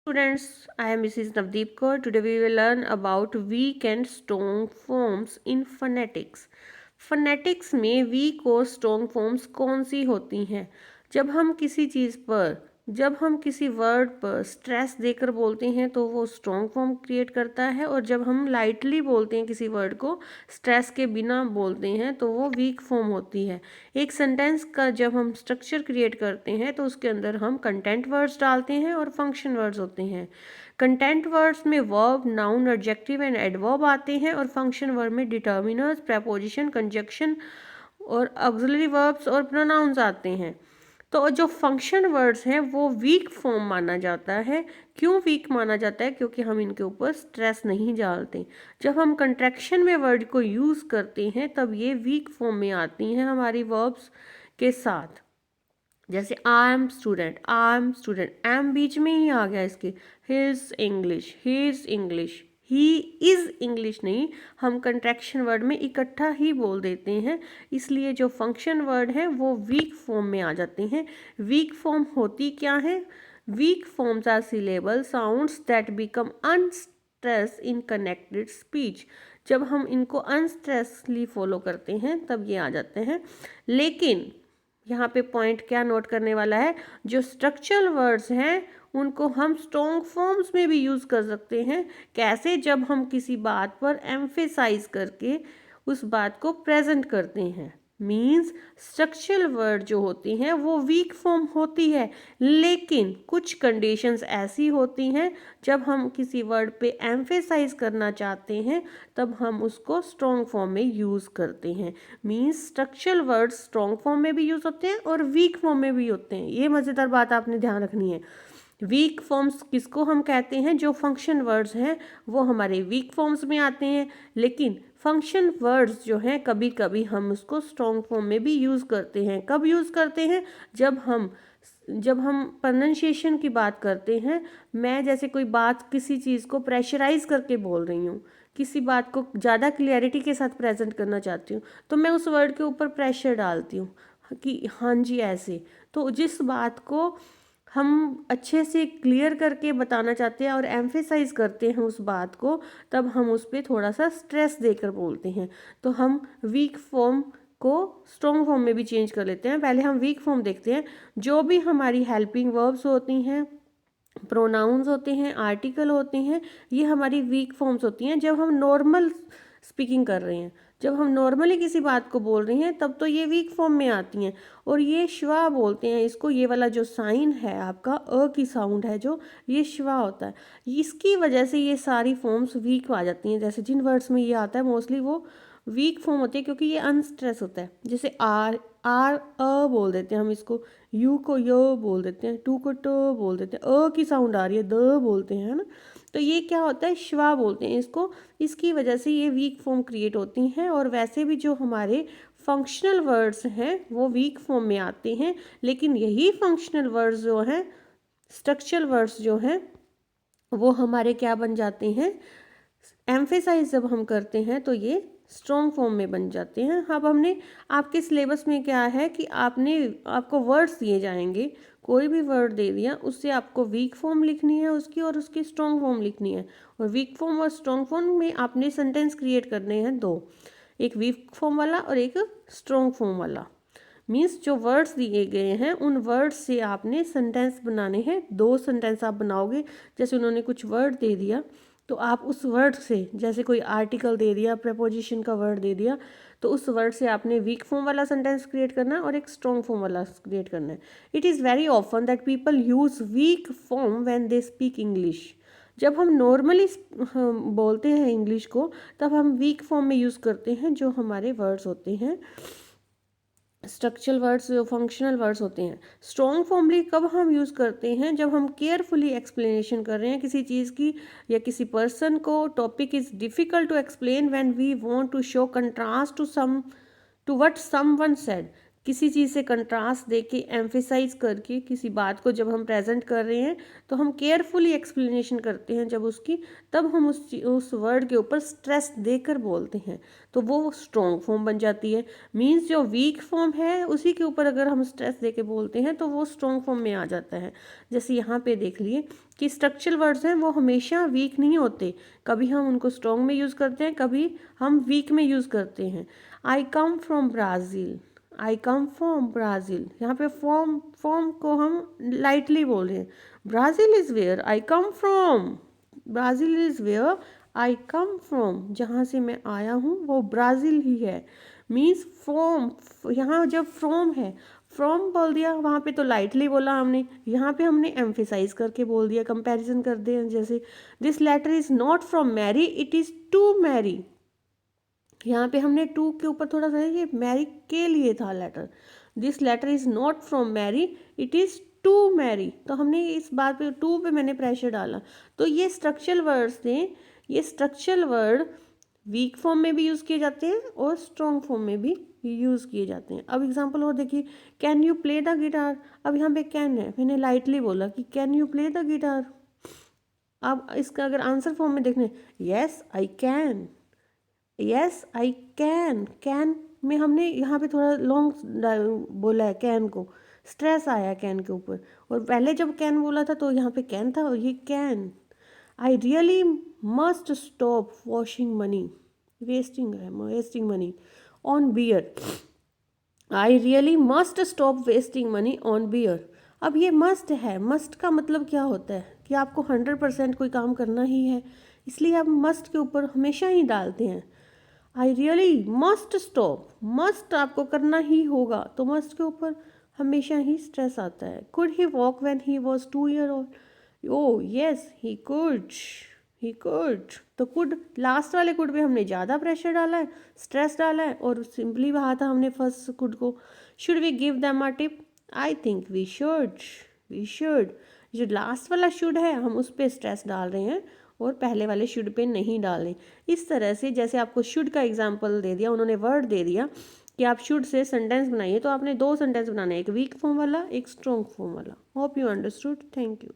Students, I am Mrs. Navdeep Kaur. Today we will learn about weak and strong forms in phonetics. phonetics में weak और strong forms कौन सी होती हैं? जब हम किसी वर्ड पर स्ट्रेस देकर बोलते हैं तो वो स्ट्रॉन्ग फॉर्म क्रिएट करता है, और जब हम लाइटली बोलते हैं किसी वर्ड को, स्ट्रेस के बिना बोलते हैं, तो वो वीक फॉर्म होती है। एक सेंटेंस का जब हम स्ट्रक्चर क्रिएट करते हैं तो उसके अंदर हम कंटेंट वर्ड्स डालते हैं और फंक्शन वर्ड्स होते हैं। कंटेंट वर्ड्स में verb, noun, adjective and adverb आते हैं, और फंक्शन वर्ड में डिटर्मिनर्स, प्रेपोजिशन, कंजक्शन और ऑक्सिलरी वर्ब्स और प्रोनाउंस आते हैं। तो जो फंक्शन वर्ड्स हैं वो वीक फॉर्म माना जाता है। क्यों वीक माना जाता है? क्योंकि हम इनके ऊपर स्ट्रेस नहीं डालते। जब हम कंट्रैक्शन में वर्ड को यूज़ करते हैं तब ये वीक फॉर्म में आती हैं हमारी वर्ब्स के साथ। जैसे I am student, I am student, am बीच में ही आ गया इसके। He is English, he is English, he is English नहीं, हम कंट्रैक्शन वर्ड में इकट्ठा ही बोल देते हैं, इसलिए जो फंक्शन वर्ड हैं वो वीक फॉर्म में आ जाते हैं। वीक फॉर्म होती क्या है? Weak forms are syllable sounds that become unstress in connected speech. जब हम इनको अनस्ट्रेसली फॉलो करते हैं तब ये आ जाते हैं। लेकिन यहाँ पे पॉइंट क्या नोट करने वाला है, जो स्ट्रक्चरल वर्ड्स हैं उनको हम स्ट्रॉन्ग फॉर्म्स में भी यूज़ कर सकते हैं। कैसे? जब हम किसी बात पर एम्फेसाइज करके उस बात को प्रेजेंट करते हैं। मीन्स स्ट्रक्चरल वर्ड जो होती हैं वो वीक फॉर्म होती है, लेकिन कुछ कंडीशंस ऐसी होती हैं जब हम किसी वर्ड पे एम्फेसाइज करना चाहते हैं तब हम उसको स्ट्रॉन्ग फॉर्म में यूज़ करते हैं। Means structural words strong form में भी यूज़ होते हैं और वीक फॉर्म में भी होते हैं। ये मज़ेदार बात आपने ध्यान रखनी है। वीक फॉर्म्स किसको हम कहते हैं? जो फंक्शन वर्ड्स हैं वो हमारे वीक फॉर्म्स में आते हैं, लेकिन फंक्शन वर्ड्स जो हैं कभी कभी हम उसको स्ट्रॉन्ग फॉर्म में भी यूज़ करते हैं। कब यूज़ करते हैं? जब हम प्रोनाउंसिएशन की बात करते हैं। मैं जैसे कोई बात, किसी चीज़ को प्रेशराइज करके बोल रही हूँ, किसी बात को ज़्यादा क्लियरिटी के साथ प्रेजेंट करना चाहती हूँ, तो मैं उस वर्ड के ऊपर प्रेशर डालती हूँ कि हाँ जी ऐसे। तो जिस बात को हम अच्छे से क्लियर करके बताना चाहते हैं और एम्फेसाइज करते हैं उस बात को, तब हम उस पर थोड़ा सा स्ट्रेस देकर बोलते हैं। तो हम वीक फॉर्म को स्ट्रॉन्ग फॉर्म में भी चेंज कर लेते हैं। पहले हम वीक फॉर्म देखते हैं। जो भी हमारी हेल्पिंग वर्ब्स होती हैं, प्रोनाउंस होते हैं, आर्टिकल होते हैं, ये हमारी वीक फॉर्म्स होती हैं जब हम नॉर्मल स्पीकिंग कर रहे हैं। जब हम नॉर्मली किसी बात को बोल रहे हैं तब तो ये वीक फॉर्म में आती हैं। और ये श्वा बोलते हैं इसको। ये वाला जो साइन है आपका, अ की साउंड है जो, ये श्वा होता है। इसकी वजह से ये सारी फॉर्म्स वीक आ जाती हैं। जैसे जिन वर्ड्स में ये आता है मोस्टली वो वीक फॉर्म होती है, क्योंकि ये अनस्ट्रेस होता है। जैसे आर, आर अ बोल देते हैं हम इसको, यू को य बोल देते हैं, टू को ट बोल देते हैं, अ की साउंड आ रही है, द बोलते हैं, है ना। तो ये क्या होता है? श्वा बोलते हैं इसको। इसकी वजह से ये वीक फॉर्म क्रिएट होती हैं। और वैसे भी जो हमारे फंक्शनल वर्ड्स हैं वो वीक फॉर्म में आते हैं, लेकिन यही फंक्शनल वर्ड्स जो हैं, स्ट्रक्चरल वर्ड्स जो हैं, वो हमारे क्या बन जाते हैं? एम्फेसाइज जब हम करते हैं तो ये स्ट्रॉन्ग फॉर्म में बन जाते हैं। अब हमने, आपके सिलेबस में क्या है कि आपको वर्ड्स दिए जाएंगे, कोई भी वर्ड दे दिया, उससे आपको वीक फॉर्म लिखनी है उसकी और उसकी स्ट्रॉन्ग फॉर्म लिखनी है। और वीक फॉर्म और स्ट्रॉन्ग फॉर्म में आपने सेंटेंस क्रिएट करने हैं दो, एक वीक फॉर्म वाला और एक स्ट्रॉन्ग फॉर्म वाला। मीन्स जो वर्ड्स दिए गए हैं उन वर्ड्स से आपने सेंटेंस बनाने हैं। दो सेंटेंस आप बनाओगे। जैसे उन्होंने कुछ वर्ड दे दिया तो आप उस वर्ड से, जैसे कोई आर्टिकल दे दिया, प्रपोजिशन का वर्ड दे दिया, तो उस वर्ड से आपने वीक फॉर्म वाला सेंटेंस क्रिएट करना है और एक स्ट्रॉन्ग फॉर्म वाला क्रिएट करना है। It is very often that people use weak form when they speak English. जब हम नॉर्मली बोलते हैं इंग्लिश को, तब हम वीक फॉर्म में यूज़ करते हैं जो हमारे वर्ड्स होते हैं, स्ट्रक्चरल वर्ड्स, जो फंक्शनल वर्ड्स होते हैं। स्ट्रॉन्ग फॉर्मली कब हम यूज़ करते हैं? जब हम केयरफुली एक्सप्लेनेशन कर रहे हैं किसी चीज़ की या किसी पर्सन को। Topic is difficult to explain when we want to show contrast to what someone said. किसी चीज़ से कंट्रास्ट दे के एम्फेसाइज करके किसी बात को जब हम प्रेजेंट कर रहे हैं तो हम केयरफुली एक्सप्लेनेशन करते हैं जब उसकी, तब हम उस वर्ड के ऊपर स्ट्रेस देकर बोलते हैं तो वो स्ट्रॉन्ग फॉर्म बन जाती है। मीन्स जो वीक फॉर्म है उसी के ऊपर अगर हम स्ट्रेस दे के बोलते हैं तो वो स्ट्रॉन्ग फॉर्म में आ जाता है। जैसे यहाँ पे देख लिए कि स्ट्रक्चरल वर्ड्स हैं वो हमेशा वीक नहीं होते, कभी हम उनको स्ट्रॉन्ग में यूज़ करते हैं, कभी हम वीक में यूज़ करते हैं। I come from Brazil, I come from Brazil, यहाँ पे फॉर्म को हम लाइटली बोल रहे हैं। Brazil is where I come from, Brazil is where I come from, जहाँ से मैं आया हूँ वो ब्राज़ील ही है। मीन्स फ्रॉम, यहाँ जब फ्रॉम है, फ्रॉम बोल दिया वहाँ पे तो लाइटली बोला हमने, यहाँ पे हमने एम्फेसाइज करके बोल दिया, कंपैरिजन कर दिया। जैसे this letter is not from Mary it is to Mary, यहाँ पे हमने टू के ऊपर थोड़ा सा ये मैरी के लिए था letter. This letter is not from Mary it is to Mary, तो हमने इस बात पे टू पे मैंने प्रेशर डाला। तो ये स्ट्रक्चरल वर्ड्स थे, ये स्ट्रक्चरल वर्ड वीक फॉर्म में भी यूज़ किए जाते हैं और स्ट्रॉन्ग फॉर्म में भी यूज़ किए जाते हैं। अब एग्जांपल और देखिए, can you play the guitar, अब यहाँ पे कैन है, मैंने लाइटली बोला कि can you play the guitar. अब इसका अगर आंसर फॉर्म में देखने, yes I can, yes I can, can में हमने यहाँ पे थोड़ा लॉन्ग बोला है, कैन को स्ट्रेस आया कैन के ऊपर, और पहले जब कैन बोला था तो यहाँ पे कैन था और ये can. I really must stop washing money, wasting money on beer, I really must stop wasting money on beer. अब ये मस्ट है, मस्ट का मतलब क्या होता है कि आपको 100% कोई काम करना ही है, इसलिए आप मस्ट के ऊपर हमेशा ही डालते हैं। आई रियली मस्ट स्टॉप, मस्ट आपको करना ही होगा, तो मस्ट के ऊपर हमेशा ही स्ट्रेस आता है। Could he walk when he was 2 years old, O yes he could, he could, तो कुड लास्ट वाले कुड पे हमने ज़्यादा प्रेशर डाला है, स्ट्रेस डाला है, और सिंपली कहा था हमने फर्स्ट कुड को। Should we give them a tip, I think we should, we should. जो लास्ट वाला शुड है हम उस पर स्ट्रेस डाल रहे हैं और पहले वाले शुड पे नहीं डालें। इस तरह से जैसे आपको शुड का एग्जांपल दे दिया, उन्होंने वर्ड दे दिया कि आप शुड से सेंटेंस बनाइए, तो आपने 2 सेंटेंस बनाने, एक वीक फॉर्म वाला, एक स्ट्रॉन्ग फॉर्म वाला। Hope you understood, thank you.